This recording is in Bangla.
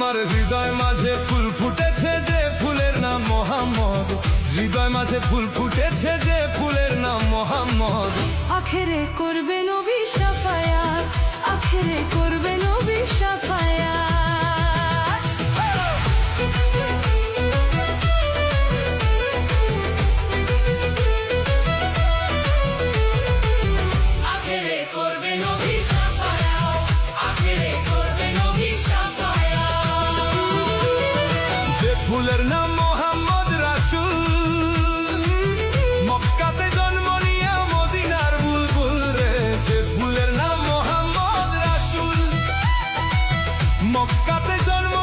আমার হৃদয় মাঝে ফুল ফুটেছে যে ফুলের নাম মোহাম্মদ, হৃদয় মাঝে ফুল ফুটেছে যে ফুলের নাম মোহাম্মদ। আখেরে করবে নবী শাফায়াত, আখেরে করবে নবী শাফায়াত। আখেরে করবে নবী শাফায়াত, আখেরে করবে নবী শাফায়াত। যে ফুলের নাম মোহাম্মদ রাসূল, মক্কাতে জন্ম নিয়া মদিনার বুলবুল রে। যে ফুলের নাম মোহাম্মদ রাসূল, মক্কাতে জন্ম